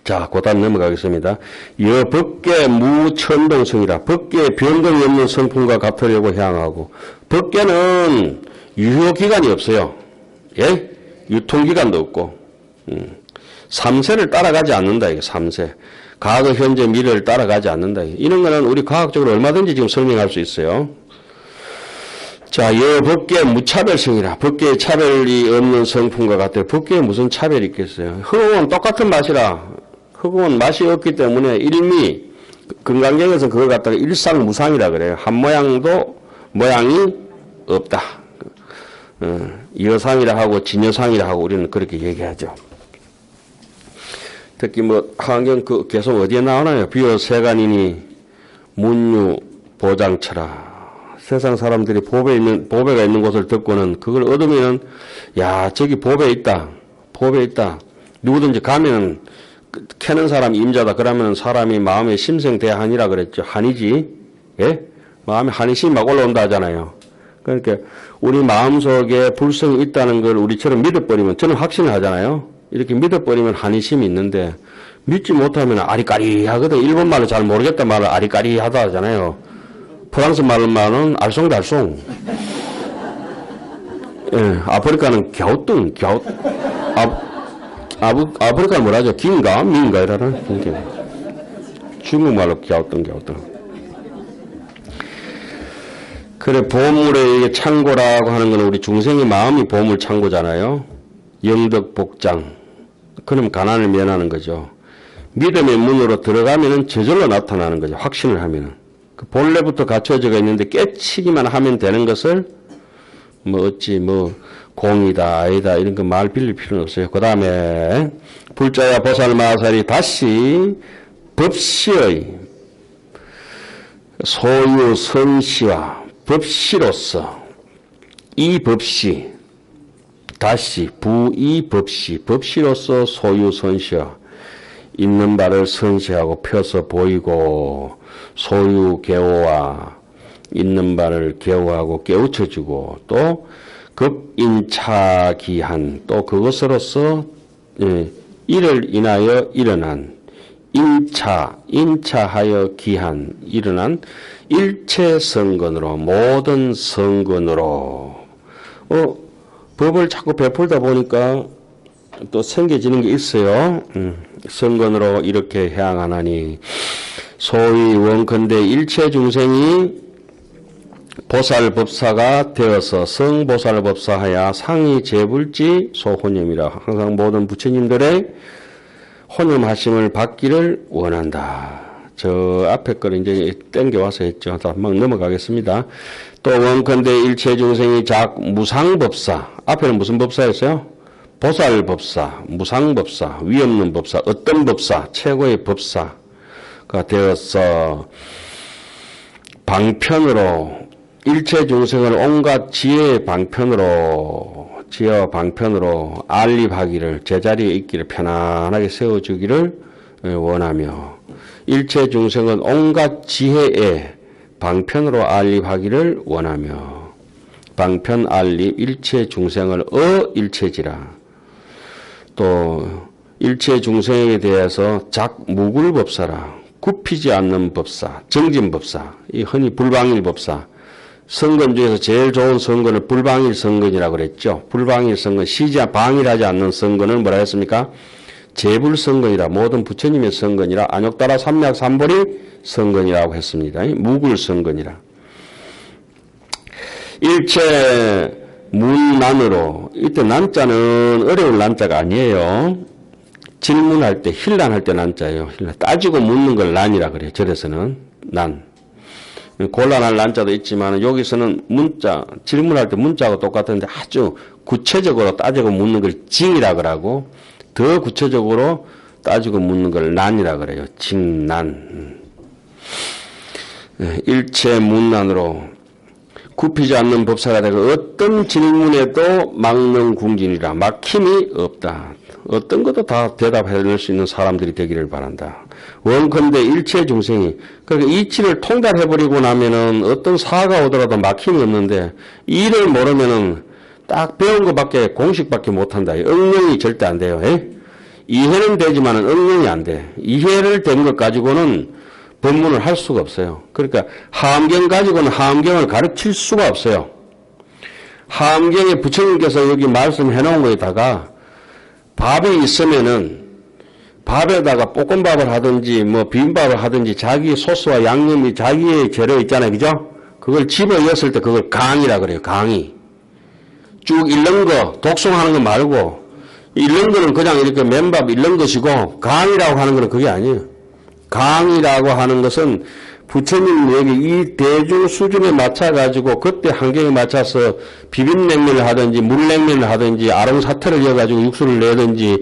자, 그다음 넘어가겠습니다. 여 법계 무천동성이라 법계의 변동이 없는 성품과 같으려고 향하고 법계는 유효기간이 없어요. 예? 유통기간도 없고 3세를 따라가지 않는다. 이게 3세. 과거, 현재, 미래를 따라가지 않는다. 이런 거는 우리 과학적으로 얼마든지 지금 설명할 수 있어요. 자, 여 법계 무차별성이라 법계의 차별이 없는 성품과 같아요. 법계에 무슨 차별이 있겠어요? 흑음은 똑같은 맛이라 흑음은 맛이 없기 때문에 일미 건강경에서 그걸 갖다가 일상무상이라 그래요. 한 모양도 모양이 없다. 여상이라 하고 진여상이라 하고 우리는 그렇게 얘기하죠. 특히 뭐 하안경 그 계속 어디에 나오나요? 비어 세간이니 문유 보장처라. 세상 사람들이 보배가 있는 곳을 듣고는 그걸 얻으면은 야 저기 보배 있다. 누구든지 가면은 캐는 사람이 임자다. 그러면 사람이 마음에 심생대한이라 그랬죠. 한이지. 예? 마음에 한이심이 막 올라온다 하잖아요. 그러니까 우리 마음속에 불성이 있다는 걸 우리처럼 믿어버리면 저는 확신을 하잖아요. 이렇게 믿어버리면 한이심이 있는데 믿지 못하면 아리까리하거든. 일본 말로 잘 모르겠다 말을 아리까리하다 하잖아요. 프랑스 말로는 알쏭달쏭. 예, 아프리카는 갸우뚱. 아프리카는 뭐라죠? 긴가? 민가? 이라는? 중국말로 갸우뚱. 그래, 보물의 이게 창고라고 하는 건 우리 중생의 마음이 보물 창고잖아요. 영덕복장. 그럼 가난을 면하는 거죠. 믿음의 문으로 들어가면은 저절로 나타나는 거죠. 확신을 하면은. 그 본래부터 갖춰져 있는데 깨치기만 하면 되는 것을 어찌 공이다 아니다 이런 거 말 빌릴 필요는 없어요. 그 다음에 불자야 보살마살이 다시 법시의 소유 선시와 법시로서 이 법시 다시 부이 법시로서 소유 선시와 있는 바를 선시하고 펴서 보이고 소유 개호와 있는 바를 개호하고 깨우쳐주고 또 급인차기한 또 그것으로서 이를 인하여 일어난 인차하여 기한 일어난 일체 성건으로 모든 성건으로 법을 자꾸 베풀다 보니까 또 생겨지는 게 있어요. 성건으로 이렇게 향하나니 소위 원컨대 일체 중생이 보살법사가 되어서 성보살법사하야 상이 제불지 소혼념이라 항상 모든 부처님들의 혼념하심을 받기를 원한다. 저 앞에 거를 이제 땡겨와서 했죠. 막 넘어가겠습니다. 또 원컨대 일체 중생이 무상법사 앞에는 무슨 법사였어요? 보살법사, 무상법사, 위없는 법사, 어떤 법사, 최고의 법사가 되어서 방편으로 일체 중생을 온갖 지혜와 방편으로 안립하기를 제자리에 있기를 편안하게 세워주기를 원하며 일체 중생은 온갖 지혜의 방편으로 안립하기를 원하며 방편 안립 일체 중생을 일체지라 또 일체 중생에 대해서 무굴법사라 굽히지 않는 법사 정진법사 이 흔히 불방일법사 성건 중에서 제일 좋은 성건을 불방일 성건이라고 그랬죠. 불방일 성건, 방일하지 않는 성건을 뭐라 했습니까? 제불성건이라 모든 부처님의 성건이라 안욕따라 삼약 삼보리 성건이라고 했습니다. 무굴성건이라. 일체 문난으로 이때 난자는 어려운 난자가 아니에요. 질문할 때 힐난할 때 난자예요. 따지고 묻는 걸 난이라 그래요. 절에서는 난. 곤란할 난자도 있지만 여기서는 문자 질문할 때 문자하고 똑같은데 아주 구체적으로 따지고 묻는 걸 징이라 그러고 더 구체적으로 따지고 묻는 걸 난이라 그래요. 징난. 일체 문난으로 굽히지 않는 법사가 되고 어떤 질문에도 막는 궁진이라 막힘이 없다. 어떤 것도 다 대답해낼 수 있는 사람들이 되기를 바란다. 원컨대 일체 중생이 그러니까 이치를 통달해버리고 나면은 어떤 사가 오더라도 막힘이 없는데 이를 모르면은 딱 배운 것밖에 공식밖에 못한다. 응용이 절대 안 돼요. 이해는 되지만 응용이 안 돼. 이해를 된 것 가지고는 법문을 할 수가 없어요. 그러니까 하암경 가지고는 하암경을 가르칠 수가 없어요. 하암경에 부처님께서 여기 말씀해 놓은 거에다가 밥이 있으면은 밥에다가 볶음밥을 하든지 뭐 비빔밥을 하든지 자기 소스와 양념이 자기의 재료 있잖아요. 그죠? 그걸 집어넣었을 때 그걸 강이라 그래요. 강의. 쭉 읽는 거, 독송하는 거 말고 읽는 거는 그냥 이렇게 맨밥 읽는 것이고 강의라고 하는 거는 그게 아니에요. 강의라고 하는 것은 부처님 여기 이 대중 수준에 맞춰가지고 그때 환경에 맞춰서 비빔냉면을 하든지 물냉면을 하든지 아롱사태를 이어가지고 육수를 내든지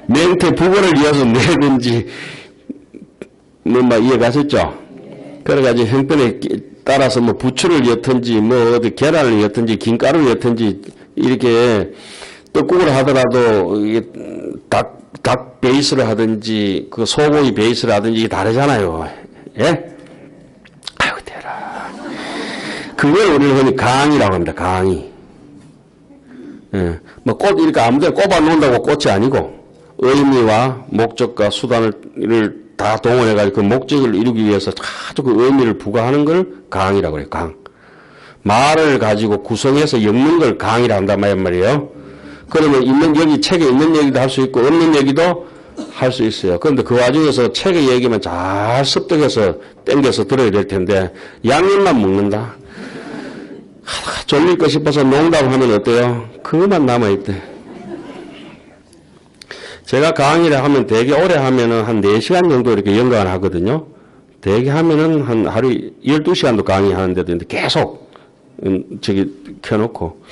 멘트 부분을 이어서 내든지 뭐 이해가셨죠? 그래가지고 형편에 따라서 뭐 부추를 넣든지 뭐 어디 계란을 넣든지 김가루를 넣든지 이렇게 떡국을 하더라도 이게 닭 베이스를 하든지 그 소고기 베이스를 하든지 이게 다르잖아요. 예? 아이고 대라. 그걸 우리는 흔히 강의라고 합니다. 강의. 예. 뭐 꽃 이렇게 아무데나 꼽아 놓는다고 꽃이 아니고 의미와 목적과 수단을 다 동원해가지고 그 목적을 이루기 위해서 아주 그 의미를 부과하는 걸 강의라고 그래요. 강. 말을 가지고 구성해서 엮는 걸 강의라 한단 말이에요. 그러면 여기 책에 있는 얘기도 할 수 있고 없는 얘기도 할 수 있어요. 그런데 그 와중에서 책의 얘기만 잘 습득해서 땡겨서 들어야 될 텐데 양념만 먹는다. 졸릴 거 싶어서 농담하면 어때요? 그것만 남아있대. 제가 강의를 하면 되게 오래 하면은 한 4시간 정도 이렇게 연강을 하거든요. 되게 하면은 한 하루 12시간도 강의하는 데도 있는데 계속 켜놓고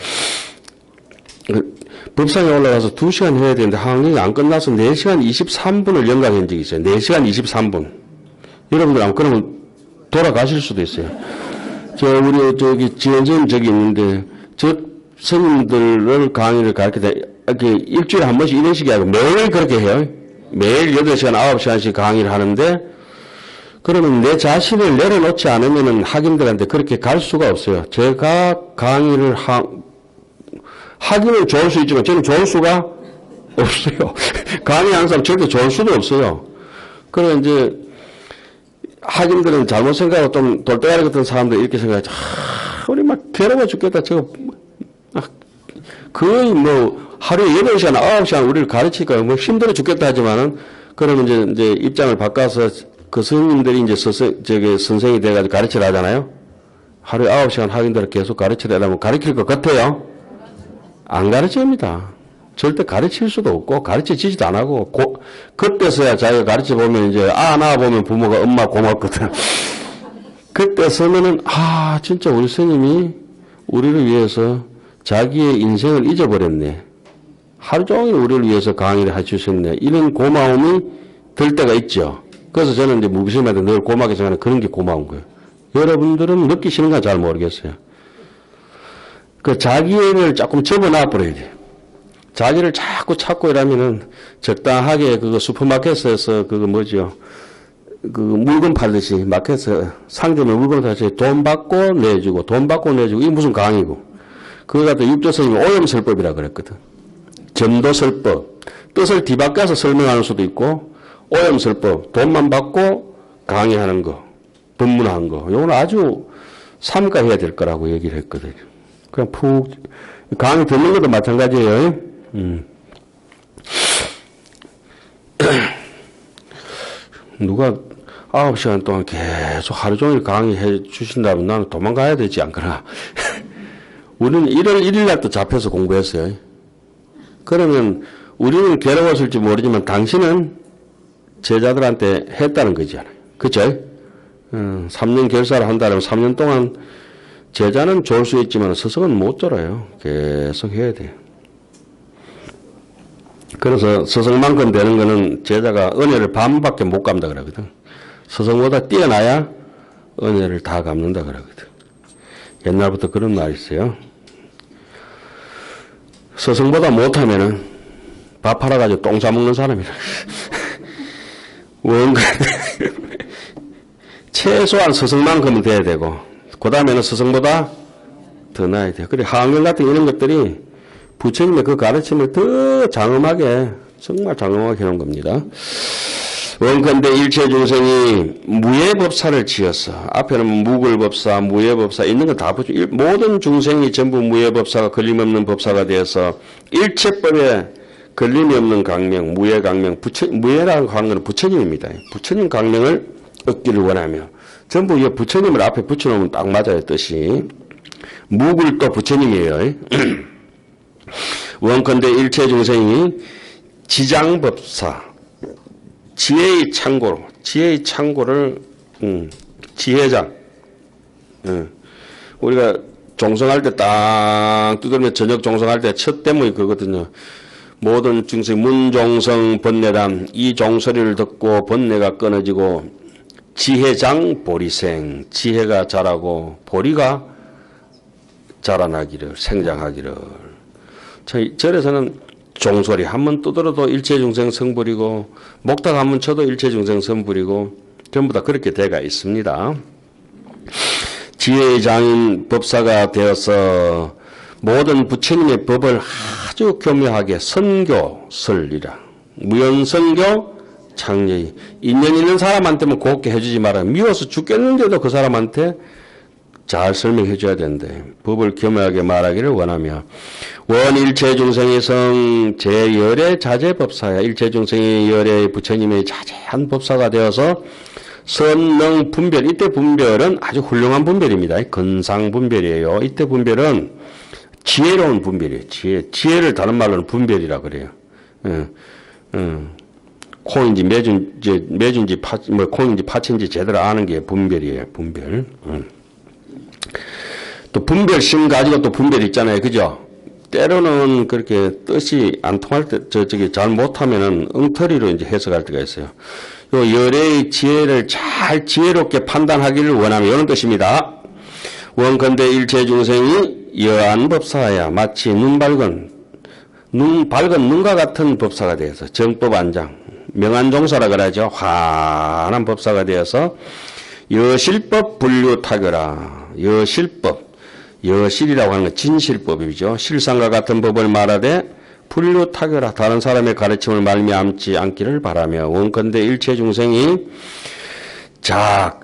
법상에 올라가서 2시간 해야 되는데 항의가 안 끝나서 4시간 23분을 연강한 적이 있어요. 4시간 23분. 여러분들 안 그러면 돌아가실 수도 있어요. 우리 지원선 저기 있는데 저 스님들을 강의를 가르치다 이렇게 일주일에 한 번씩 이런 식이 아니고 매일 그렇게 해요. 매일 8시간 9시간씩 강의를 하는데 그러면 내 자신을 내려놓지 않으면은 학인들한테 그렇게 갈 수가 없어요. 제가 강의를 하기는 좋을 수 있지만 저는 좋을 수가 없어요. 강의하는 사람 절대 좋을 수도 없어요. 그래 이제 학인들은 잘못 생각하고 좀 돌대가리 같은 사람들 이렇게 생각하죠. 우리 막 괴로워 죽겠다. 저거 거의 뭐 하루에 8시간 9시간 우리를 가르치니까 뭐 힘들어 죽겠다 하지만은 그러면 이제 입장을 바꿔서 그 스님들이 이제 선생이 돼가지고 가르치라 하잖아요. 하루에 9시간 학인들을 계속 가르치려면 가르칠 것 같아요? 안 가르칩니다. 절대 가르칠 수도 없고 가르치지도 안 하고 그때서야 자기가 가르쳐보면 이제 낳아보면 부모가 엄마 고맙거든. 그때 서면은 진짜 우리 스님이 우리를 위해서 자기의 인생을 잊어버렸네. 하루 종일 우리를 위해서 강의를 해주셨네. 이런 고마움이 들 때가 있죠. 그래서 저는 이제 무비심한테 늘 고맙게 생각하는 그런 게 고마운 거예요. 여러분들은 느끼시는 건 잘 모르겠어요. 그 자기를 조금 접어놔 버려야 돼요. 자기를 자꾸 찾고 이러면은 적당하게 그거 슈퍼마켓에서 그거 뭐죠? 그 물건 팔듯이 마켓에서 상점에 물건 사서 돈 받고 내주고 돈 받고 내주고 이게 무슨 강의고. 그거 갖다 육조스님이 오염설법이라 그랬거든. 점도설법. 뜻을 뒤바꿔서 설명하는 수도 있고 오염설법. 돈만 받고 강의하는 거. 법문하는 거. 이거는 아주 삼가해야 될 거라고 얘기를 했거든요. 그냥 푹 강의 듣는 것도 마찬가지예요. 누가 9시간 동안 계속 하루 종일 강의해 주신다면 나는 도망가야 되지 않거나. 우리는 1월 1일 날도 잡혀서 공부했어요. 그러면 우리는 괴로웠을지 모르지만 당신은 제자들한테 했다는 거잖아요. 그쵸? 3년 결사를 한다면 3년 동안 제자는 졸 수 있지만 스승은 못 졸아요. 계속 해야 돼요. 그래서 스승만큼 되는 거는 제자가 은혜를 반밖에 못 갚는다 그러거든. 스승보다 뛰어나야 은혜를 다 갚는다 그러거든. 옛날부터 그런 말이 있어요. 스승보다 못하면은 밥 팔아가지고 똥 싸먹는 사람이라. 원가 최소한 스승만큼은 돼야 되고 그 다음에는 스승보다 더 나아야 돼요. 그래 하안경 같은 이런 것들이 부처님의 그 가르침을 더 장엄하게, 정말 장엄하게 해놓은 겁니다. 원컨대 일체 중생이 무예법사를 지어서, 앞에는 무굴법사, 무예법사 있는 거 다 보죠. 모든 중생이 전부 무예법사가 걸림없는 법사가 되어서 일체법에 걸림이 없는 강명, 무예강명, 무예라고 하는 것은 부처님입니다. 부처님 강명을 얻기를 원하며, 전부 이 부처님을 앞에 붙여놓으면 딱 맞아요, 뜻이. 무굴도 부처님이에요. 원컨대 일체 중생이 지장법사, 지혜의 창고를, 지혜장, 우리가 종성할 때 딱 두드리면 저녁 종성할 때 첫 대목이 그거거든요. 모든 중생 문종성 번뇌담, 이 종소리를 듣고 번뇌가 끊어지고 지혜장 보리생, 지혜가 자라고 보리가 자라나기를, 생장하기를. 절에서는 종소리 한번 두드려도 일체중생 성불이고, 목탁 한번 쳐도 일체중생 성불이고, 전부 다 그렇게 돼가 있습니다. 지혜의 장인 법사가 되어서 모든 부처님의 법을 아주 교묘하게 선교설이라, 무연선교 창녀이, 인연 있는 사람한테만 곱게 해주지 마라. 미워서 죽겠는데도 그 사람한테 잘 설명해 줘야 되는데, 법을 교묘하게 말하기를 원하며, 원일체 중생의 성 제열의 자제법사야. 일체 중생의 열의 부처님의 자제한 법사가 되어서 선능 분별, 이때 분별은 아주 훌륭한 분별입니다. 건상 분별이에요. 이때 분별은 지혜로운 분별이에요. 지혜를 다른 말로는 분별이라 그래요. 콩인지 매준지 콩인지 파친지 제대로 아는 게 분별이에요. 분별. 또 분별심 가지고 또 분별이 있잖아요. 그죠? 때로는 그렇게 뜻이 안 통할 때, 잘 못하면은 엉터리로 이제 해석할 때가 있어요. 요 열의 지혜를 잘 지혜롭게 판단하기를 원하는 이런 뜻입니다. 원컨대 일체 중생이 여한 법사야. 마치 눈 밝은 눈과 같은 법사가 되어서 정법 안장, 명안종사라 그러죠. 환한 법사가 되어서 여실법 분류타거라. 여실이라고 하는 건 진실법이죠. 실상과 같은 법을 말하되 분류타거라. 다른 사람의 가르침을 말미암지 않기를 바라며, 원컨대 일체 중생이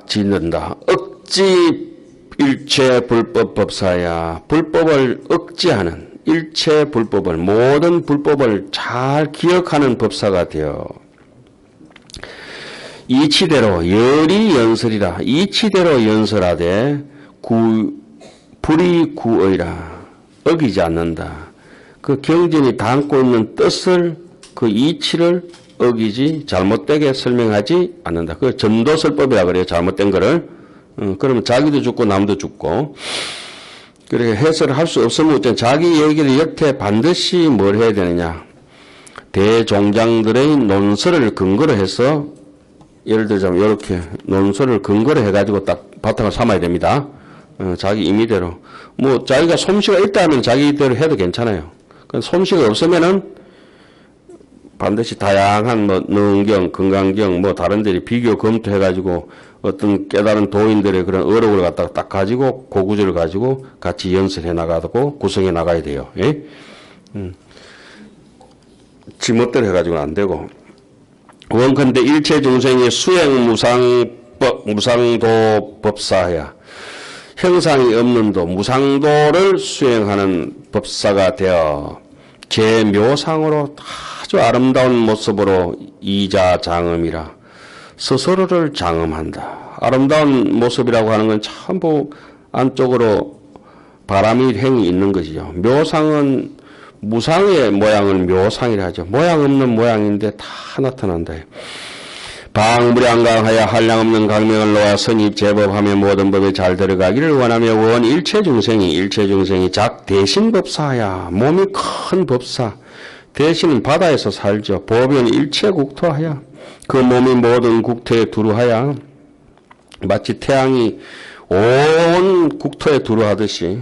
짓는다. 억지 일체 불법 법사야. 불법을 억지하는, 일체 불법을, 모든 불법을 잘 기억하는 법사가 되어 이치대로 열이 연설이라. 이치대로 연설하되 불이 구의라. 어기지 않는다. 그 경전이 담고 있는 뜻을, 그 이치를 어기지, 잘못되게 설명하지 않는다. 그 전도설법이라 그래요. 잘못된 거를. 그러면 자기도 죽고 남도 죽고. 그렇게 해설을 할 수 없으면 자기 얘기를 여태 반드시 뭘 해야 되느냐. 대종장들의 논설을 근거로 해서, 예를 들자면 이렇게 논설을 근거로 해가지고 딱 바탕을 삼아야 됩니다. 자기 임의대로. 뭐 자기가 솜씨가 있다 하면 자기대로 해도 괜찮아요. 솜씨가 없으면은 반드시 다양한 뭐 능경, 건강경, 뭐 다른 데를 비교 검토해가지고 어떤 깨달은 도인들의 그런 어록을 갖다가 딱 가지고 고구절을 가지고 같이 연설해 나가고 구성해 나가야 돼요. 예? 지멋대로 해가지고는 안 되고. 원컨대 일체 중생의 수행 무상도 법사야. 형상이 없는 도, 무상도를 수행하는 법사가 되어 제 묘상으로 아주 아름다운 모습으로 이자장엄이라. 스스로를 장엄한다. 아름다운 모습이라고 하는 건 전부 안쪽으로 바람이 행이 있는 것이죠. 묘상은 무상의 모양을 묘상이라 하죠. 모양 없는 모양인데 다 나타난다. 방무량강하여 한량없는 강명을 놓아 선입 제법하며 모든 법에 잘 들어가기를 원하며, 원 일체 중생이 대신 법사야. 몸이 큰 법사. 대신은 바다에서 살죠. 보변 일체 국토하야. 그 몸이 모든 국토에 두루하야. 마치 태양이 온 국토에 두루하듯이,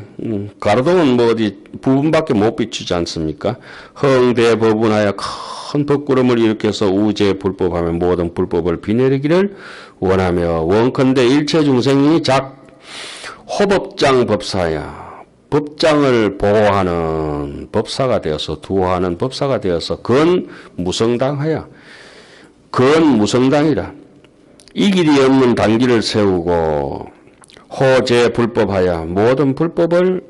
가로등은 뭐 어디 부분밖에 못 비추지 않습니까? 흥대법운하여 큰 법구름을 일으켜서 우제 불법하며 모든 불법을 비내리기를 원하며, 원컨대 일체 중생이 호법장 법사야. 법장을 보호하는 법사가 되어서 두호하는 법사가 되어서 건무성당하여 건무성당이라 이 길이 없는 단기를 세우고 호재 불법하여 모든 불법을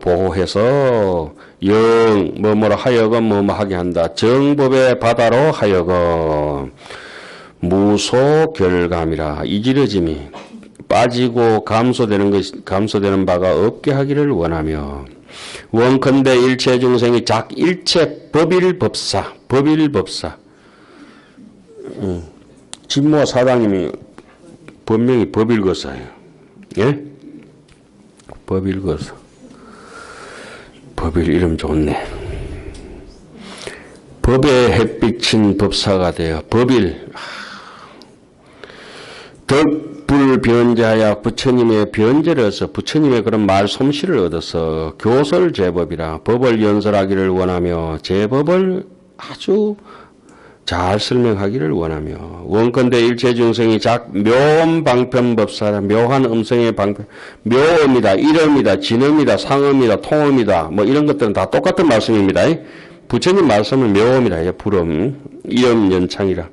보호해서 영 뭐뭐로 하여금 뭐뭐 하게 한다. 정법의 바다로 하여금 무소결감이라 이지러짐이 빠지고 감소되는 바가 없게 하기를 원하며 원컨대 일체 중생이 일체 법일법사 진모 사장님이 본명이 법일거사예요. 예? 법일거사. 법일 이름 좋네. 법의 햇빛인 법사가 되어 법일 덕불변제하여 부처님의 변제를 얻어서 부처님의 그런 말 솜씨를 얻어서 교설 제법이라 법을 연설하기를 원하며 제법을 아주 잘 설명하기를 원하며 원컨대 일체 중생이 묘음방편법사라 묘한 음성의 방편 묘음이다 이름이다 진음이다 상음이다 통음이다 뭐 이런 것들은 다 똑같은 말씀입니다. 부처님 말씀은 묘음이라 불음 이름 연창이라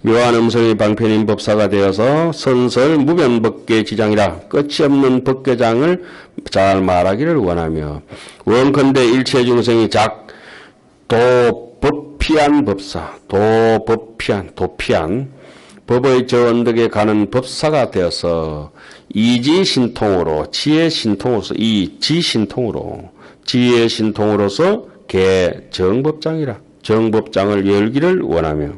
묘한 음성의 방편인 법사가 되어서 선설 무변법계 지장이라 끝이 없는 법계장을 잘 말하기를 원하며 원컨대 일체 중생이 도법피한 법사 도피한 법의 저 언덕에 가는 법사가 되어서 이지신통으로 지혜신통으로서 지혜신통으로서 개정법장이라 정법장을 열기를 원하며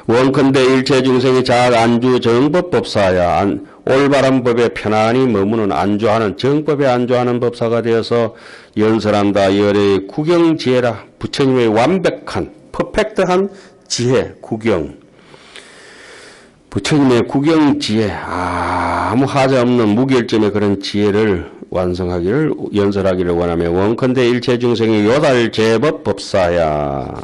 원컨대 일체 중생이 안주 정법법사야 올바른 법에 편안히 머무는 안주하는 정법에 안주하는 법사가 되어서 연설한다. 열의 구경지혜라 부처님의 완벽한 퍼펙트한 지혜 구경 부처님의 구경지혜 아무 하자 없는 무결점의 그런 지혜를 연설하기를 원하며 원컨대 일체 중생이 요달 제법 법사야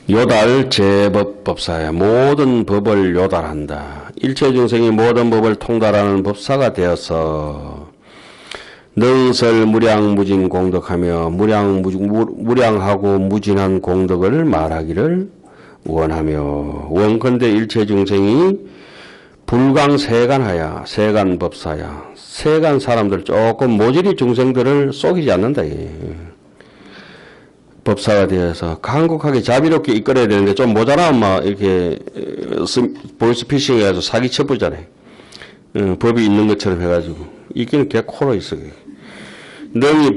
요달 제법 법사야 모든 법을 요달한다. 일체 중생이 모든 법을 통달하는 법사가 되어서 능설 무량무진 공덕하며 무량하고 무진한 공덕을 말하기를 원하며 원컨대 일체 중생이 불강세간하야 세간법사야 세간 사람들 조금 모질이 중생들을 속이지 않는다. 법사가 되어서 간곡하게 자비롭게 이끌어야 되는데 좀 모자라면 막 이렇게 보이스피싱 해가지고 사기 쳐보잖아요. 법이 있는 것처럼 해가지고 이끼는 개코로 있어. 능이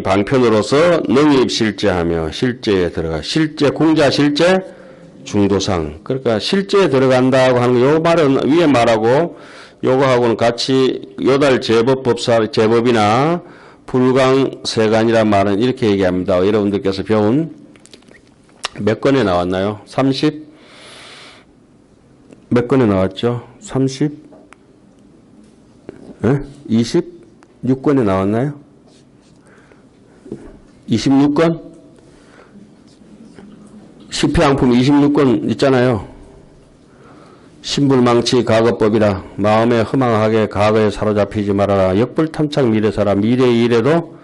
방편으로서 능입실제하며 실제에 들어가 실제 공자 실제 중도상 그러니까 실제에 들어간다고 하는 요 말은 위에 말하고 요거하고는 같이 요달 제법이나 불강세간이란 말은 이렇게 얘기합니다. 여러분들께서 배운 몇 권에 나왔나요? 30? 몇 권에 나왔죠? 30? 네? 26권에 나왔나요? 26권? 시패양품 26권 있잖아요. 신불망치 가거법이라 마음에 허망하게 과거에 사로잡히지 말아라. 역불탐착 미래사라. 미래의 일에도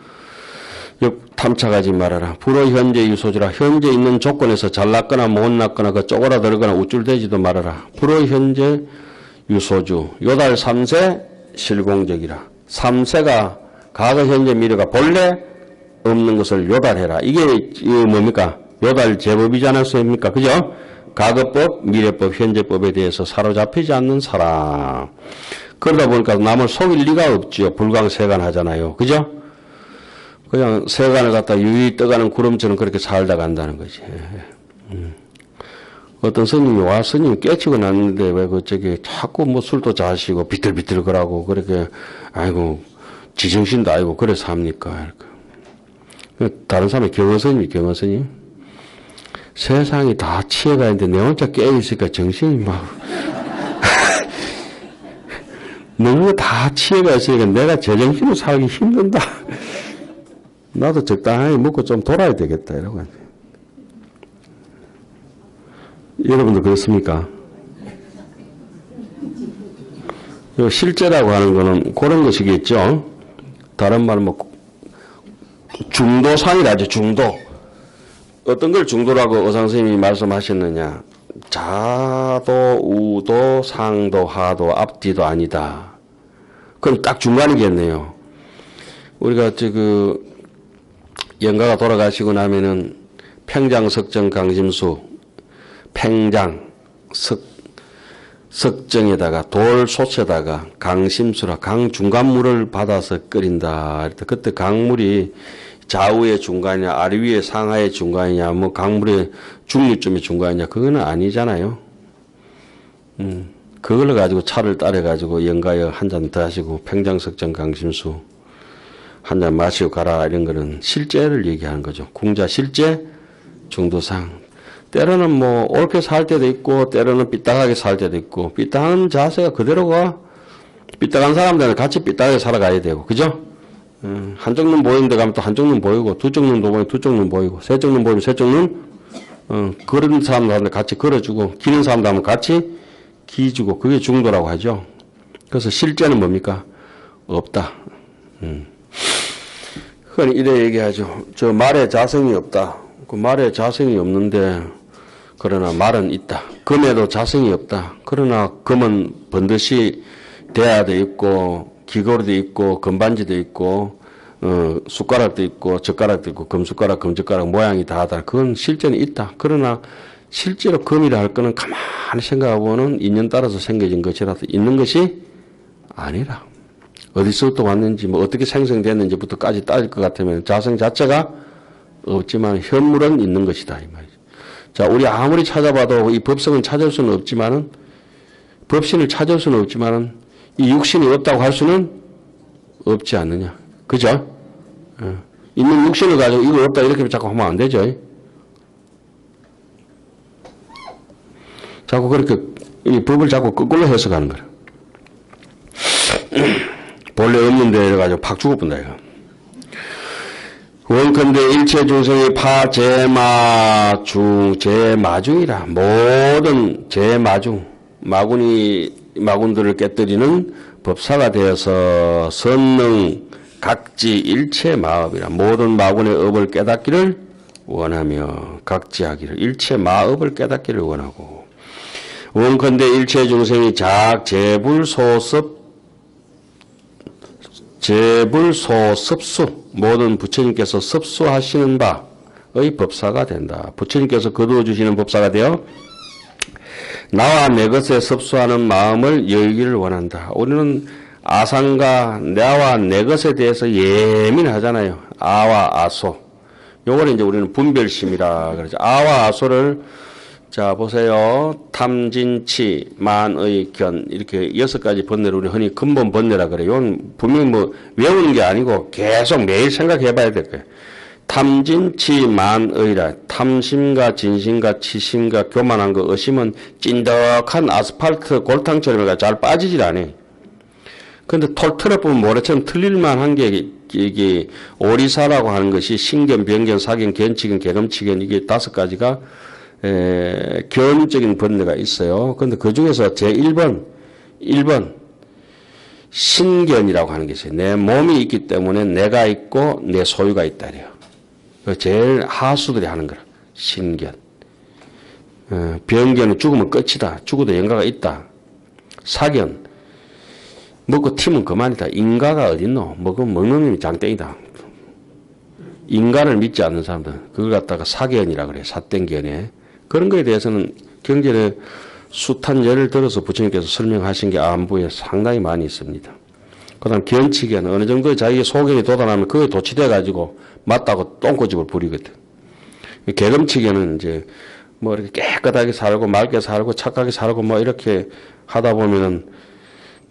탐착하지 말아라. 불의 현재 유소주라. 현재 있는 조건에서 잘났거나 못났거나 그 쪼그라들거나 우쭐대지도 말아라. 불의 현재 유소주. 요달 3세 실공적이라. 3세가 과거 현재 미래가 본래 없는 것을 요달해라. 이게 뭡니까? 요달 제법이지 않았습니까? 그죠? 과거법, 미래법, 현재법에 대해서 사로잡히지 않는 사람. 그러다 보니까 남을 속일 리가 없죠. 불광세간 하잖아요. 그죠? 그냥 세간을 갖다 유유히 떠가는 구름처럼 그렇게 살다 간다는 거지. 어떤 스님이 와, 스님이 깨치고 났는데 왜 자꾸 뭐 술도 자시고 비틀비틀 거라고 그렇게, 아이고, 지정신도 아니고 그래 삽니까? 다른 사람이 경허스님. 세상이 다 취해가 있는데 내 혼자 깨어있으니까 정신이 막 너무 다 취해가 있으니까 내가 제정신으로 살기 힘든다. 나도 적당하게 먹고 좀 돌아야 되겠다 이러고. 여러분도 그렇습니까? 요 실제라고 하는 거는 그런 것이겠죠. 다른 말은 뭐 중도상이라죠. 중도. 어떤 걸 중도라고 의사 선생님이 말씀하셨느냐. 자도, 우도, 상도, 하도, 앞뒤도 아니다. 그럼 딱 중간이겠네요. 우리가 영가가 돌아가시고 나면은 팽장, 석정, 강심수, 팽장, 석정에다가 돌솥에다가 강심수라 강 중간물을 받아서 끓인다. 그때 강물이 좌우의 중간이냐, 아래위의 상하의 중간이냐, 뭐 강물의 중류점의 중간이냐, 그거는 아니잖아요. 그걸 가지고 차를 따라 가지고 영가에 한 잔 더 하시고 팽장, 석정, 강심수 한 잔 마시고 가라 이런 거는 실제를 얘기하는 거죠. 궁자 실제, 중도상. 때로는 뭐 옳게 살 때도 있고 때로는 삐딱하게 살 때도 있고 삐딱한 자세가 그대로가 삐딱한 사람들은 같이 삐딱하게 살아가야 되고 그죠? 한쪽 눈 보이는데 가면 또 한쪽 눈 보이고 두쪽 눈도 보이면 두쪽 눈 보이고 세쪽 눈 보이면 세쪽 눈 걸은 사람들한테 같이 걸어주고 기는 사람들하면 같이 기주고 그게 중도라고 하죠. 그래서 실제는 뭡니까? 없다. 흔히 이래 얘기하죠. 저 말에 자성이 없다. 그 말에 자성이 없는데 그러나 말은 있다. 금에도 자성이 없다. 그러나 금은 번듯이 대야도 있고 귀걸이도 있고 금반지도 있고 숟가락도 있고 젓가락도 있고 금숟가락 금젓가락 모양이 다하다. 그건 실제는 있다. 그러나 실제로 금이라 할 거는 가만히 생각해보면 인연 따라서 생겨진 것이라서 있는 것이 아니라 어디서부터 왔는지 뭐 어떻게 생성됐는지부터까지 따질 것 같으면 자성 자체가 없지만 현물은 있는 것이다 이 말이죠. 자, 우리 아무리 찾아봐도 이 법성은 찾을 수는 없지만은 법신을 찾을 수는 없지만은 이 육신이 없다고 할 수는 없지 않느냐. 그죠? 있는 육신을 가지고 이거 없다 이렇게 자꾸 하면 안 되죠. 자꾸 그렇게 이 법을 자꾸 거꾸로 해석하는 거야. 본래 없는데 이래가지고 팍 죽어본다 이거. 원컨대 일체 중생이 제마중이라 모든 제마중 마군들을 깨뜨리는 법사가 되어서 선능 각지 일체 마업이라 모든 마군의 업을 깨닫기를 원하며 각지하기를 일체 마업을 깨닫기를 원하고 원컨대 일체 중생이 제불소습수 모든 부처님께서 섭수하시는 바의 법사가 된다. 부처님께서 거두어 주시는 법사가 되어 나와 내 것에 섭수하는 마음을 여기를 원한다. 우리는 아상과 나와 내 것에 대해서 예민하잖아요. 아와 아소. 요거는 이제 우리는 분별심이라 그러죠. 아와 아소를 자 보세요. 탐진치 만의 견 이렇게 6가지 번뇌를 우리 흔히 근본 번뇌라 그래요. 이건 분명히 뭐 외우는 게 아니고 계속 매일 생각해 봐야 될 거예요. 탐진치 만의라 탐심과 진심과 치심과 교만한 거 의심은 찐덕한 아스팔트 골탕처럼 잘 빠지질 않아요. 근데 톨 틀어보면 모래처럼 틀릴만한 게 이게 오리사라고 하는 것이 신견, 변견, 사견, 견치견, 개금치견 이게 5가지가 견적인 번뇌가 있어요. 그런데 그 중에서 제1번 신견이라고 하는 게 있어요. 내 몸이 있기 때문에 내가 있고 내 소유가 있다 그래요. 제일 하수들이 하는 거라. 신견. 변견은 죽으면 끝이다. 죽어도 영가가 있다. 사견. 먹고 튀면 그만이다. 인가가 어딨노? 먹으면 먹는 놈이 장땡이다. 인간을 믿지 않는 사람들. 그걸 갖다가 사견이라 그래요. 사땡견에. 그런 거에 대해서는 경전에 숱한 예를 들어서 부처님께서 설명하신 게 안부에 상당히 많이 있습니다. 그 다음 견치견, 어느 정도 자기의 소견이 돋아나면 그거에 도취돼가지고 맞다고 똥꼬집을 부리거든. 개금치견은 이제 뭐 이렇게 깨끗하게 살고 맑게 살고 착하게 살고 뭐 이렇게 하다 보면은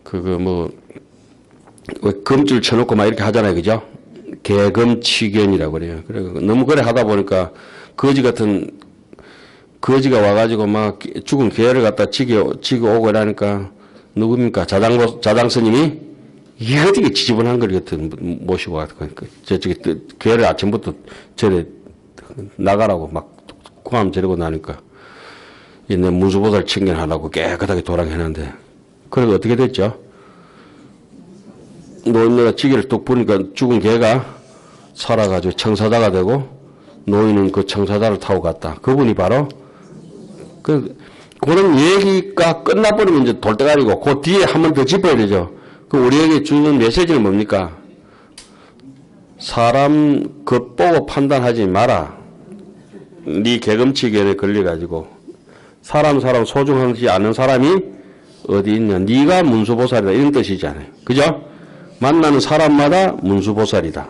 그거 뭐 금줄 쳐놓고 막 이렇게 하잖아요. 그죠? 개금치견이라고 그래요. 그래 너무 그래 하다 보니까 거지가 와가지고 막 죽은 개를 갖다 지고 오고 이러니까 누굽니까? 자당 스님이 이거되게 지저분한 걸 같은 모시고 와서 저쪽에 개를 아침부터 저래 나가라고 막 공함 저러고 나니까 내 문수보살 청년하라고 깨끗하게 도랑해놨는데 그래도 어떻게 됐죠? 노인네가 지게를 뚝 부니까 죽은 개가 살아가지고 청사자가 되고 노인은 그 청사자를 타고 갔다. 그분이 바로 그런 얘기가 끝나버리면 이제 돌대가리고 그 뒤에 한 번 더 짚어야 되죠. 그 우리에게 주는 메시지는 뭡니까? 사람 겉보고 판단하지 마라. 네 개금치기에 걸려가지고 사람 소중하지 않은 사람이 어디 있냐. 네가 문수보살이다 이런 뜻이잖아요. 그죠? 만나는 사람마다 문수보살이다.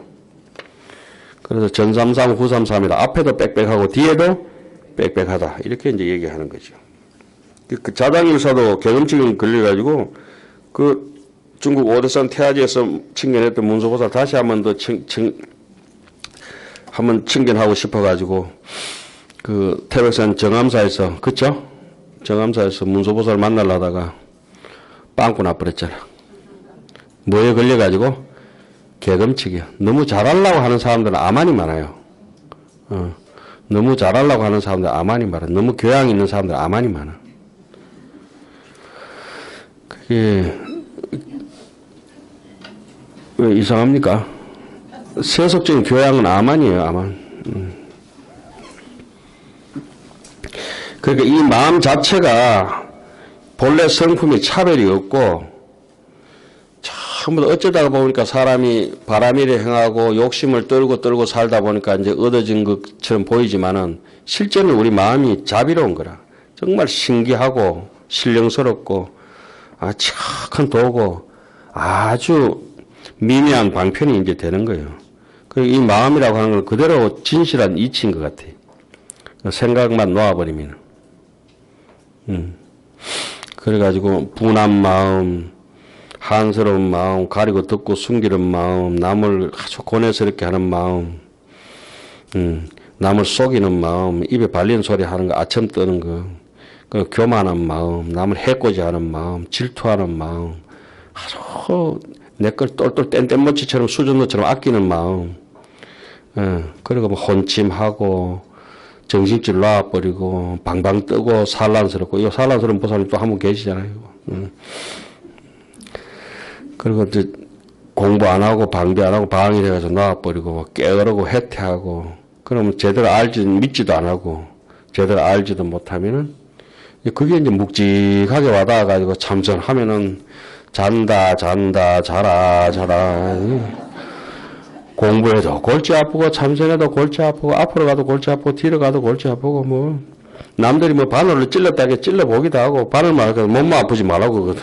그래서 전삼삼 후삼삼이다. 앞에도 빽빽하고 뒤에도 빽빽하다. 이렇게 이제 얘기하는 거죠. 그 자당일사도 개금치기 걸려가지고 그 중국 오대산 태아지에서 칭견했던 문수보살 다시 한 번 더 한번 칭견하고 싶어가지고 그 태백산 정암사에서 그쵸? 정암사에서 문수보살 만나려다가 빵꾸 나버렸잖아. 뭐에 걸려가지고 개금치기야. 너무 잘하려고 하는 사람들은 아만이 많아요. 너무 잘하려고 하는 사람들 아만이 많아. 너무 교양 있는 사람들 아만이 많아. 그게 왜 이상합니까? 세속적인 교양은 아만이에요. 아만. 그러니까 이 마음 자체가 본래 성품이 차별이 없고 전부 다 어쩌다가 보니까 사람이 바람일에 행하고 욕심을 떨고 살다 보니까 이제 얻어진 것처럼 보이지만은 실제는 우리 마음이 자비로운 거라. 정말 신기하고 신령스럽고 착한 도고 아주 미미한 방편이 이제 되는 거예요. 그리고 이 마음이라고 하는 건 그대로 진실한 이치인 것 같아요. 생각만 놓아버리면. 그래가지고 분한 마음, 한스러운 마음, 가리고 듣고 숨기는 마음, 남을 아주 고뇌스럽게 하는 마음, 남을 속이는 마음, 입에 발리는 소리 하는 거, 아첨 떠는 거, 그 교만한 마음, 남을 해코지하는 마음, 질투하는 마음, 아주 내 걸 똘똘 뗀뗀모치처럼 수준노처럼 아끼는 마음, 그리고 뭐 혼침하고 정신줄 놔버리고 방방 뜨고 산란스럽고 이 산란스러운 보살님 또 한 분 계시잖아요. 그리고 이제 공부 안 하고 방대 안 하고 방이 돼가지고 놔버리고 깨어르고 해태하고 그러면 제대로 믿지도 안 하고 제대로 알지도 못하면은 그게 이제 묵직하게 와닿아가지고 참선하면은 잔다 자라 공부해도 골치 아프고 참선해도 골치 아프고 앞으로 가도 골치 아프고 뒤로 가도 골치 아프고 뭐 남들이 뭐 바늘로 찔렀다게 찔러보기도 하고 바늘만 하고 몸만 아프지 말라고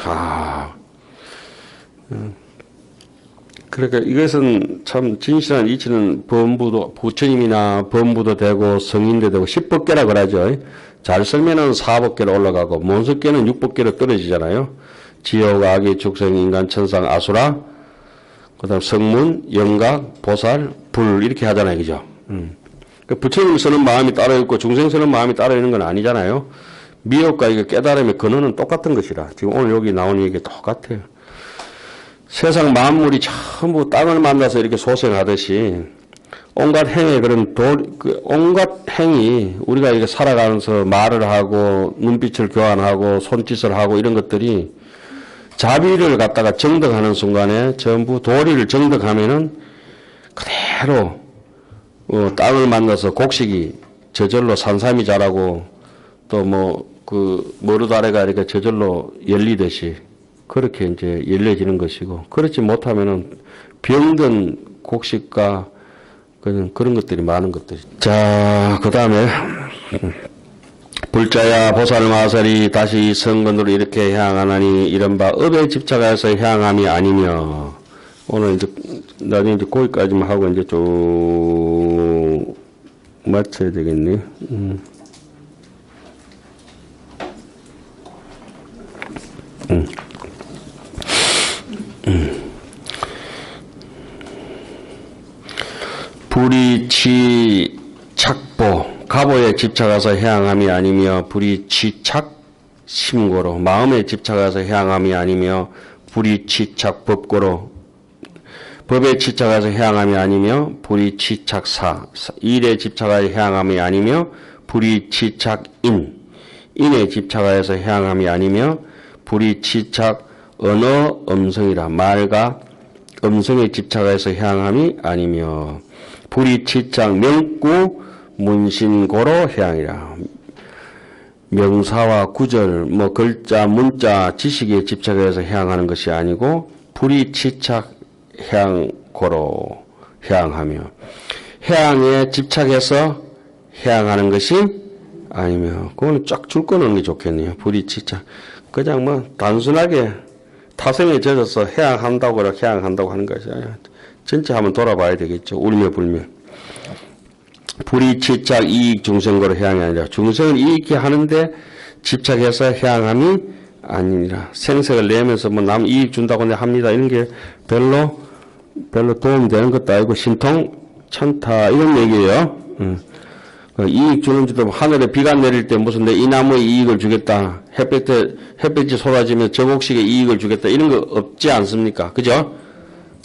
그러니까 이것은 참 진실한 이치는 범부도 부처님이나 범부도 되고 성인도 되고 10법계라 그러죠. 잘 설면은 4법계로 올라가고 못 설게는 6법계로 떨어지잖아요. 지옥, 악의, 축생, 인간, 천상, 아수라, 그 다음 성문, 영각, 보살, 불 이렇게 하잖아요. 그죠? 부처님 쓰는 마음이 따로 있고 중생 쓰는 마음이 따로 있는 건 아니잖아요. 미혹과 이게 깨달음의 근원은 똑같은 것이라. 지금 오늘 여기 나오는 얘기 똑같아요. 세상 만물이 전부 땅을 만나서 이렇게 소생하듯이 온갖 행위 온갖 행위 우리가 이렇게 살아가면서 말을 하고 눈빛을 교환하고 손짓을 하고 이런 것들이 자비를 갖다가 정득하는 순간에 전부 도리를 정득하면은 그대로 땅을 만나서 곡식이 저절로 산삼이 자라고 또 머루다래가 이렇게 저절로 열리듯이 그렇게 이제 열려지는 것이고 그렇지 못하면은 병든 곡식과 그런 것들이 많은 것들이. 자, 그 다음에 불자야 보살마살이 다시 성근으로 이렇게 향하나니 이런 바 업에 집착해서 향함이 아니며 오늘 이제 나중에 이제 거기까지만 하고 이제 쭉 맞춰야 되겠네. 불이치 착보 가보에 집착해서 향함이 아니며 불이치착 심고로 마음에 집착해서 향함이 아니며 불이치착 법고로 법에 집착해서 향함이 아니며 불이치착사 일에 집착하여 향함이 아니며 불이치착인 인에 집착하여서 향함이 아니며 불이치착 언어 음성이라 말과 음성에 집착해서 향함이 아니며 불이 치착 명구 문신고로 향이라. 명사와 구절, 글자, 문자, 지식에 집착해서 향하는 것이 아니고 불이 치착 향고로 향하며 향에 집착해서 향하는 것이 아니며 그거는 쫙 줄 거는 게 좋겠네요. 불이 치착. 그냥 단순하게 타성에 젖어서 향한다고 그렇게 향한다고 하는 것이 아니라 전체 한번 돌아봐야 되겠죠. 울며 불며. 불이 치착 이익 중생고로 향이 아니라 중생을 이익해 하는데 집착해서 향함이 아니니라. 생색을 내면서 남 이익 준다고 합니다. 이런 게 별로 도움되는 것도 아니고 신통천타 이런 얘기예요. 이익 주는지도 하늘에 비가 내릴 때 무슨 내 이 나무에 이익을 주겠다. 햇볕이 쏟아지면 저곡식에 이익을 주겠다. 이런 거 없지 않습니까? 그죠?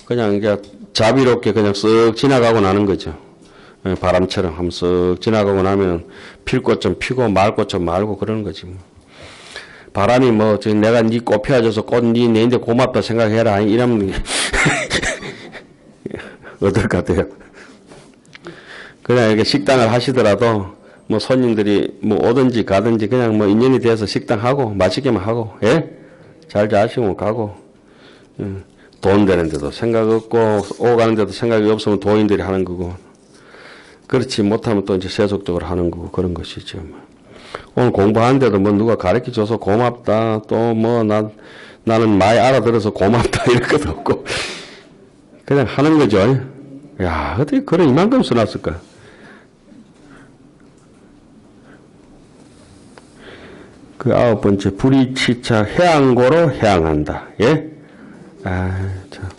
그냥 이게 자비롭게 그냥 쓱 지나가고 나는 거죠. 바람처럼 한번 쓱 지나가고 나면 필 꽃 좀 피고 말 꽃 좀 말고 그러는 거지. 바람이 내가 네 꽃 피워줘서 꽃 내인데 고맙다 생각해라. 이러면 어떨 것 같아요? 그냥 이렇게 식당을 하시더라도 손님들이 오든지 가든지 그냥 인연이 돼서 식당하고 맛있게만 하고 잘 자시고 가고 돈 되는데도 생각 없고 오고 가는데도 생각이 없으면 도인들이 하는 거고 그렇지 못하면 또 이제 세속적으로 하는 거고 그런 것이죠. 오늘 공부하는데도 누가 가르쳐줘서 고맙다 또 나는 많이 알아들어서 고맙다 이럴 것도 없고 그냥 하는 거죠. 야 어떻게 글을 이만큼 써놨을까? 그 9번째 불이 치착 해안고로 향한다. 참.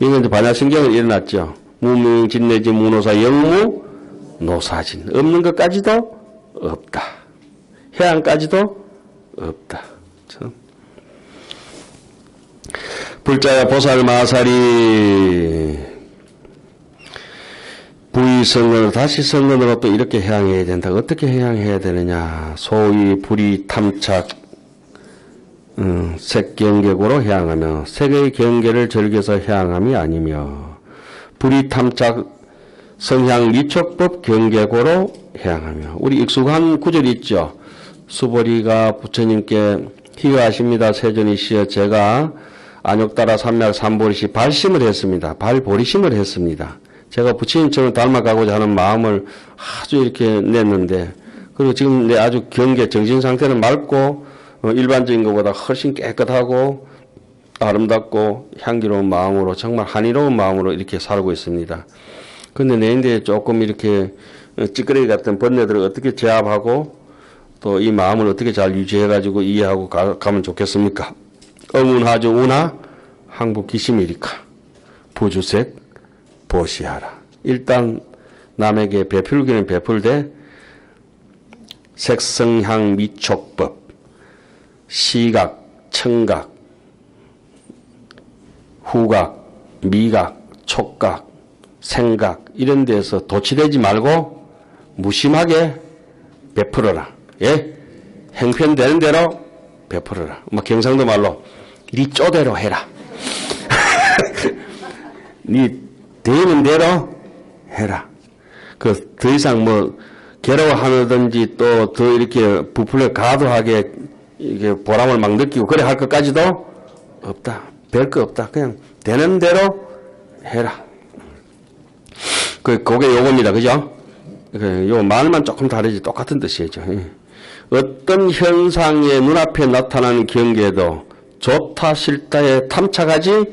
이건 이제 반야신경은 일어났죠. 무명 진내지 무노사 영무 노사진 없는 것까지도 없다. 해안까지도 없다. 참. 불자야 보살 마살이 부의성근으로 다시 성근으로 또 이렇게 향해야 된다. 어떻게 향해야 되느냐. 소위 불이 탐착 색경계고로 향하며 색의 경계를 즐겨서 향함이 아니며 불이 탐착 성향 미촉법 경계고로 향하며 우리 익숙한 구절이 있죠. 수보리가 부처님께 희화하십니다. 세존이시여 제가 안욕따라 삼약 삼보리시 발심을 했습니다. 발보리심을 했습니다. 제가 부처님처럼 닮아가고자 하는 마음을 아주 이렇게 냈는데 그리고 지금 내 아주 경계 정신 상태는 맑고 일반적인 것보다 훨씬 깨끗하고 아름답고 향기로운 마음으로 정말 한이로운 마음으로 이렇게 살고 있습니다. 근데 내인데 조금 이렇게 찌끄레기 같은 번뇌들을 어떻게 제압하고 또 이 마음을 어떻게 잘 유지해가지고 이해하고 가면 좋겠습니까? 어문하죠. 운하 항복기심이리카 부주색 보시하라. 일단 남에게 베풀기는 베풀되 색성향 미촉법 시각, 청각, 후각, 미각, 촉각, 생각 이런 데서 도취되지 말고 무심하게 베풀어라. 행편되는 대로 베풀어라. 경상도 말로 네 쪼대로 해라. 네 되는 대로 해라. 더 이상 괴로워하든지 또 더 이렇게 부풀려 과도하게 이게 보람을 막 느끼고 그래 할 것까지도 없다. 별거 없다. 그냥 되는 대로 해라. 그게 요겁니다. 그죠? 요 말만 조금 다르지 똑같은 뜻이죠. 어떤 현상의 눈앞에 나타나는 경계도 좋다 싫다에 탐착하지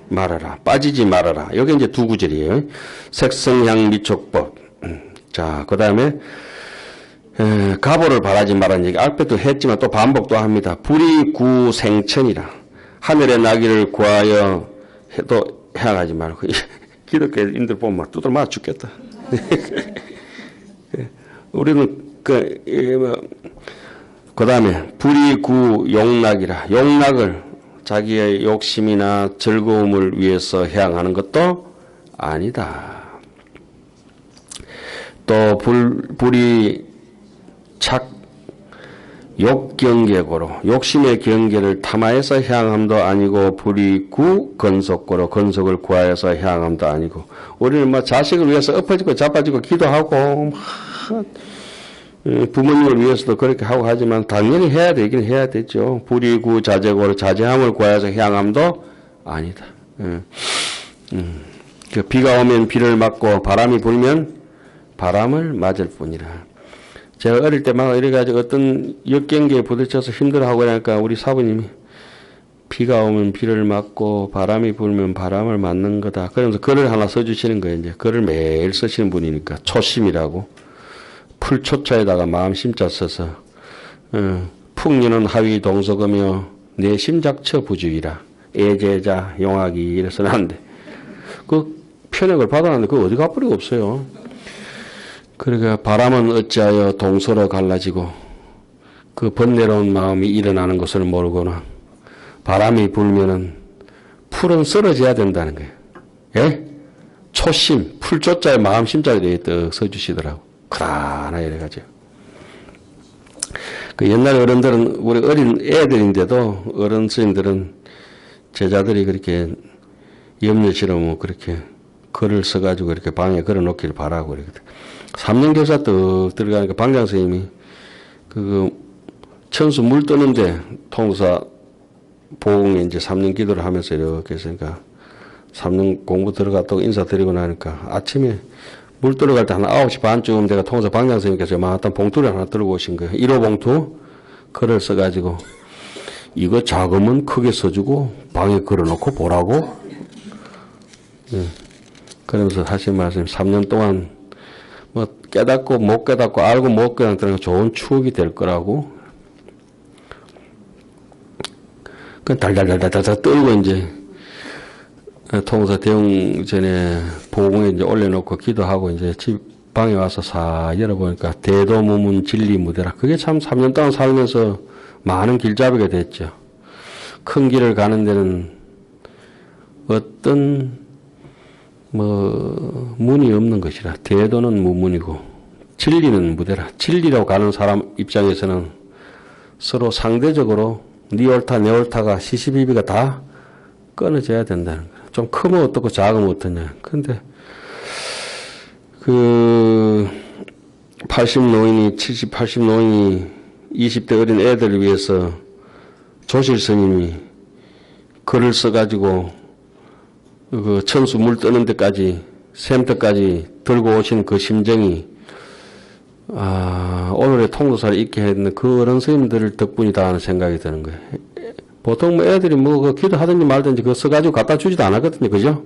말아라. 빠지지 말아라. 여기 이제 두 구절이에요. 색성향 미촉법. 자, 그 다음에 가보를 바라지 말라는 얘기. 앞에도 했지만 또 반복도 합니다. 불이 구생천이라. 하늘의 나기를 구하여 해도 향하지 말고. 기독교인들 보면 막 두들 맞아 죽겠다. 우리는 그 다음에 불이 구 용락이라. 용락을 자기의 욕심이나 즐거움을 위해서 향하는 것도 아니다. 또 불이 욕경계고로 욕심의 경계를 탐하여서 향함도 아니고 불이 구 건속고로 건속을 구하여서 향함도 아니고 우리는 뭐 자식을 위해서 엎어지고 자빠지고 기도하고 부모님을 위해서도 그렇게 하고 하지만 당연히 해야 되긴 해야 되죠. 불이 구 자제고로 자제함을 구하여서 향함도 아니다. 그 비가 오면 비를 맞고 바람이 불면 바람을 맞을 뿐이라. 제가 어릴 때 막 이래가지고 어떤 역경계에 부딪혀서 힘들어하고 그러니까 우리 사부님이 비가 오면 비를 맞고 바람이 불면 바람을 맞는 거다. 그러면서 글을 하나 써주시는 거예요. 이제 글을 매일 쓰시는 분이니까 초심이라고 풀초자에다가 마음심자 써서 풍류는 하위 동서거며 내 심작처 부주의라 애제자 용하기 이래서 나는데 그 편액을 받아놨는데 그거 어디 가버리고 없어요. 그러니까 바람은 어찌하여 동서로 갈라지고 그 번뇌로운 마음이 일어나는 것을 모르거나 바람이 불면은 풀은 쓰러져야 된다는 거예요. 예? 초심, 풀조자에 마음심자에 떡 써주시더라고. 크다나 이래가지고. 그 옛날 어른들은 우리 어린 애들인데도 어른 스님들은 제자들이 그렇게 염려치러 뭐 그렇게 글을 써가지고 이렇게 방에 걸어놓기를 바라고 그러거든. 3년 교사 떡 들어가니까 방장 선생님이 그 천수 물 뜨는데 통사 보공에 이제 3년 기도를 하면서 이렇게 했으니까 3년 공부 들어갔다고 인사드리고 나니까 아침에 물 들어갈 때 한 9시 반쯤 내가 통사 방장 선생님께서 막았던 봉투를 하나 들고 오신 거예요. 1호 봉투 글을 써가지고 이거 작으면 크게 써주고 방에 걸어놓고 보라고. 예. 그러면서 하신 말씀 3년 동안 뭐 깨닫고 못 깨닫고 알고 못 깨닫는 좋은 추억이 될 거라고. 그 달달달달달 떨고 이제 통사 대응 전에 보공에 이제 올려놓고 기도하고 이제 집 방에 와서 사 열어보니까 대도무문 진리무대라. 그게 참 3년 동안 살면서 많은 길잡이가 됐죠. 큰 길을 가는 데는 어떤 뭐 문이 없는 것이라. 대도는 무문이고 진리는 무대라. 진리라고 가는 사람 입장에서는 서로 상대적으로 네 옳다 내 옳다가 시시비비가 다 끊어져야 된다는 거야. 좀 크면 어떻고 작으면 어떠냐. 근데 그 80 노인이 70, 80 노인이 20대 어린 애들을 위해서 조실 스님이 글을 써가지고 그 천수 물 뜨는 데까지 샘터까지 들고 오신 그 심정이 오늘의 통도사를 있게 했는 그 어른 스님들 덕분이다 하는 생각이 드는 거예요. 보통 뭐 애들이 뭐 그 기도하든지 말든지 그거 써가지고 갖다 주지도 않았거든요. 그죠?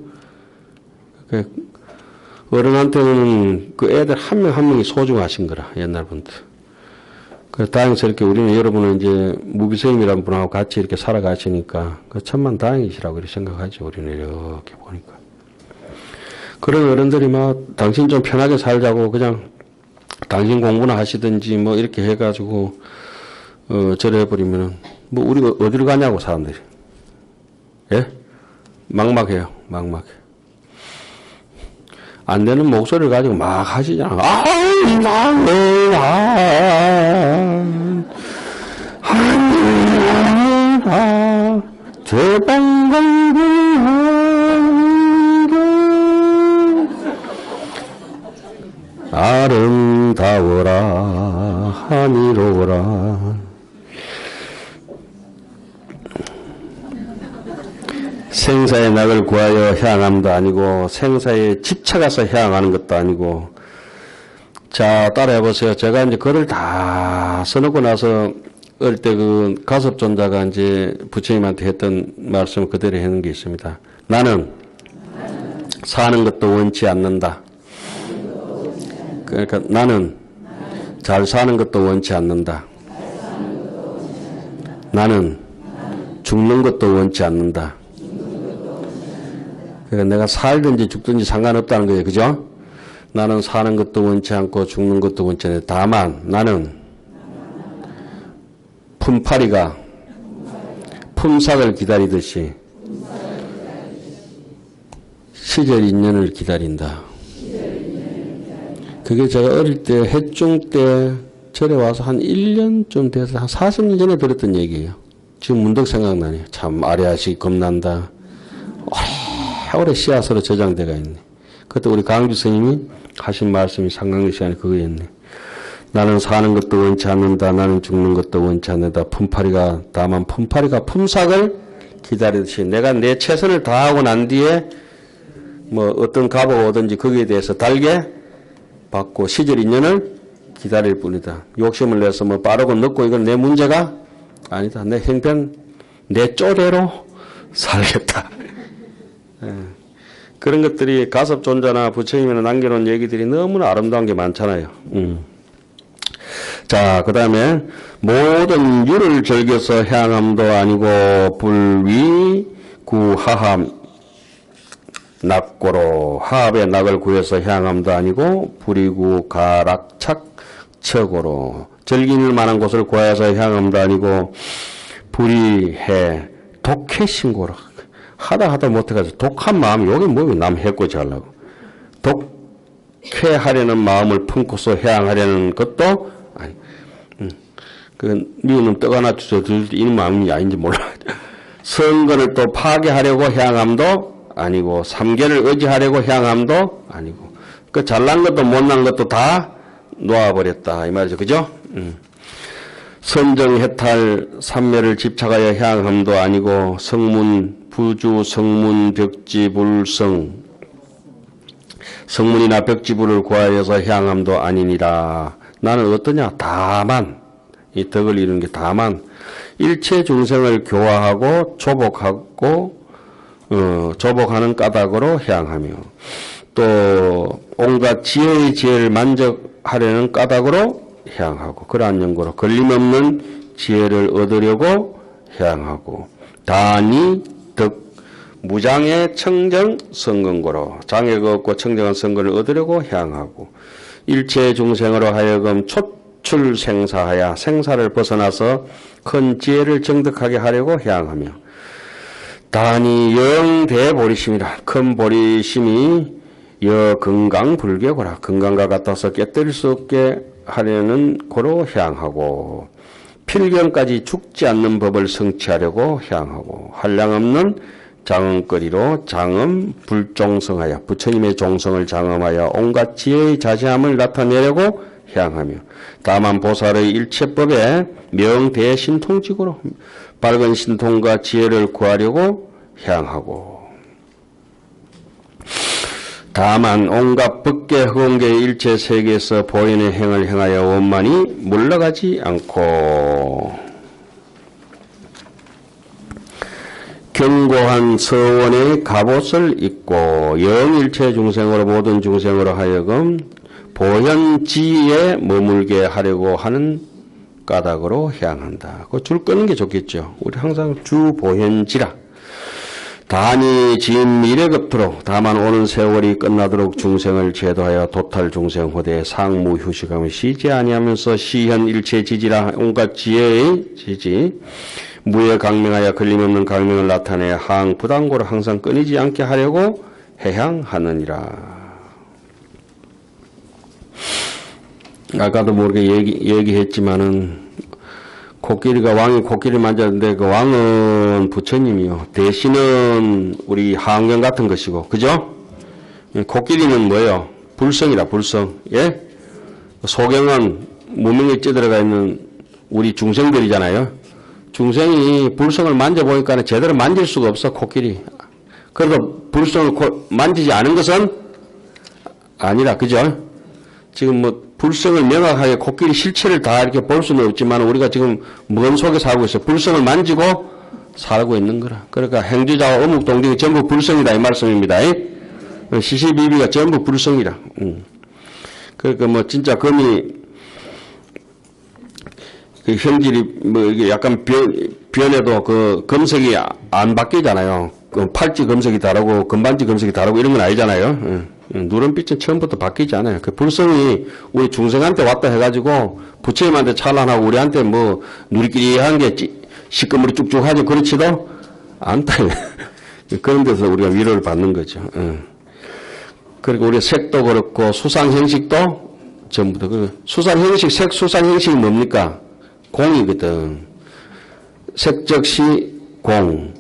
어른한테는 그 애들 한 명 한 명이 소중하신 거라, 옛날부터. 그래서 다행스럽게 우리는 여러분은 이제 무비스님이라는 분하고 같이 이렇게 살아가시니까 그 천만 다행이시라고 이렇게 생각하죠. 우리는 이렇게 보니까. 그런 어른들이 막 당신 좀 편하게 살자고 그냥 당신 공부나 하시든지 뭐 이렇게 해가지고 저래 해버리면은 뭐 우리가 어디로 가냐고 사람들이. 예? 막막해요. 막막해. 안 되는 목소리를 가지고 막 하시잖아. 아름다워라 하미로워라. 생사의 낙을 구하여 향함도 아니고 생사에 집착해서 향하는 것도 아니고. 자, 따라해 보세요. 제가 이제 글을 다 써놓고 나서 어릴 때 그 가섭존자가 이제 부처님한테 했던 말씀을 그대로 하는 게 있습니다. 나는 사는 것도 원치 않는다. 그러니까 나는 잘 사는 것도 원치 않는다. 나는 죽는 것도 원치 않는다. 그러니까 내가 살든지 죽든지 상관없다는 거예요. 그죠? 나는 사는 것도 원치 않고 죽는 것도 원치 않는다. 다만 나는 품팔이가 품삯을 기다리듯이 시절 인연을 기다린다. 그게 제가 어릴 때 해중 때 절에 와서 한 1년쯤 돼서 한 40년 전에 들었던 얘기예요. 지금 문득 생각나네요. 참 아래아시 겁난다. 오래 씨앗으로 저장돼가 있네. 그때 우리 강주 스님이 하신 말씀이 상강의 시간에 그거였네. 나는 사는 것도 원치 않는다. 나는 죽는 것도 원치 않는다. 다만 품팔이가 품삯을 기다리듯이 내가 내 최선을 다하고 난 뒤에 뭐 어떤 값을 오든지 거기에 대해서 달게 받고 시절 인연을 기다릴 뿐이다. 욕심을 내서 뭐 빠르고 늦고 이건 내 문제가 아니다. 내 형편 내 쪼대로 살겠다. 예. 그런 것들이 가섭존자나 부처님이 남겨놓은 얘기들이 너무나 아름다운 게 많잖아요. 자, 그 다음에 모든 유를 즐겨서 향함도 아니고 불위 구하함 낙고로 하합의 낙을 구해서 향함도 아니고 불이구 가락착 척으로 즐길 만한 곳을 구해서 향함도 아니고 불이해 독해 신고로 하다 못해가지고 독한 마음이 여기 뭐 남 해코지 하려고 독해하려는 마음을 품고서 향하려는 것도 아니 그 미우는 떡 하나 주서 들 이 마음이 아닌지 몰라. 선거를 또 파괴하려고 향함도 아니고 삼계를 의지하려고 향함도 아니고 그 잘난 것도 못난 것도 다 놓아버렸다 이 말이죠. 그죠? 선정해탈 삼매를 집착하여 향함도 아니고 성문 부주 성문 벽지 불성 성문이나 벽지부를 구하여서 향함도 아니니라. 나는 어떠냐? 다만 이 덕을 이루는 게 다만 일체 중생을 교화하고 조복하는 까닭으로 향하며 또 온갖 지혜의 지혜를 만족하려는 까닭으로 향하고 그러한 연고로 걸림없는 지혜를 얻으려고 향하고 단이 덕 무장의 청정 성근고로 장애가 없고 청정한 성근을 얻으려고 향하고 일체 중생으로 하여금 초출생사하여 생사를 벗어나서 큰 지혜를 정득하게 하려고 향하며 단이 영대보리심이라 큰 보리심이 여건강불개고라 건강과 같아서 깨뜨릴 수 없게 하려는 고로 향하고 필경까지 죽지 않는 법을 성취하려고 향하고 한량없는 장엄거리로 장엄 불종성하여 부처님의 종성을 장엄하여 온갖 지혜의 자세함을 나타내려고 향하며 다만 보살의 일체법에 명대신통직으로 밝은 신통과 지혜를 구하려고 향하고 다만 온갖 법계 허공계의 일체 세계에서 보현의 행을 행하여 원만히 물러가지 않고 견고한 서원의 갑옷을 입고 영일체 중생으로 모든 중생으로 하여금 보현지에 머물게 하려고 하는 까닭으로 향한다. 그 줄 끄는 게 좋겠죠. 우리 항상 주보현지라. 단이 지은 미래급토록 다만 오는 세월이 끝나도록 중생을 제도하여 도탈 중생 호대에 상무 휴식하며 쉬지 아니하면서 시현 일체 지지라 온갖 지혜의 지지 무에 강명하여 걸림없는 강명을 나타내 항부당고를 항상 끊이지 않게 하려고 해향하느니라. 아까도 모르게 얘기했지만은 왕이 코끼리 만졌는데 그 왕은 부처님이요. 대신은 우리 하안경 같은 것이고, 그죠? 코끼리는 뭐예요? 불성이라, 불성. 예? 소경은 무명에 찌들어가 있는 우리 중생들이잖아요. 중생이 불성을 만져보니까 제대로 만질 수가 없어, 코끼리. 그래도 불성을 만지지 않은 것은 아니라, 그죠? 지금 뭐, 불성을 명확하게 코끼리 실체를 다 이렇게 볼 수는 없지만 우리가 지금 먼 속에 살고 있어요. 불성을 만지고 살고 있는 거라. 그러니까 행주자와 어묵동정이 전부 불성이다 이 말씀입니다. 시시비비가 전부 불성이라. 그러니까 뭐 진짜 금이 그 형질이 뭐 이게 약간 변해도 그 금색이 안 바뀌잖아요. 그 팔찌 금색이 다르고 금반지 금색이 다르고 이런 건 아니잖아요. 누른빛은 처음부터 바뀌지 않아요. 그 불성이 우리 중생한테 왔다 해가지고 부처님한테 찬란하고 우리한테 뭐 누리끼리한 게 시꺼머리 쭉쭉 하죠. 그렇지도 않다. 그런 데서 우리가 위로를 받는 거죠. 그리고 우리 색도 그렇고 수상 형식도 전부 다. 그 수상 형식, 색 수상 형식이 뭡니까? 공이거든. 색적시 공,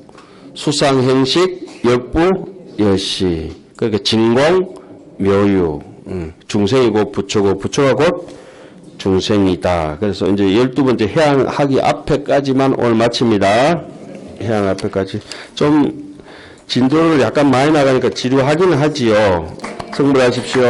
수상 형식 역부 여시. 그러니까 진공 묘유. 중생이고 부처고 부처가 곧 중생이다. 그래서 이제 12번째 해양하기 앞에까지만 오늘 마칩니다. 해양 앞에까지. 좀 진도를 약간 많이 나가니까 지루하기는 하지요. 성불하십시오.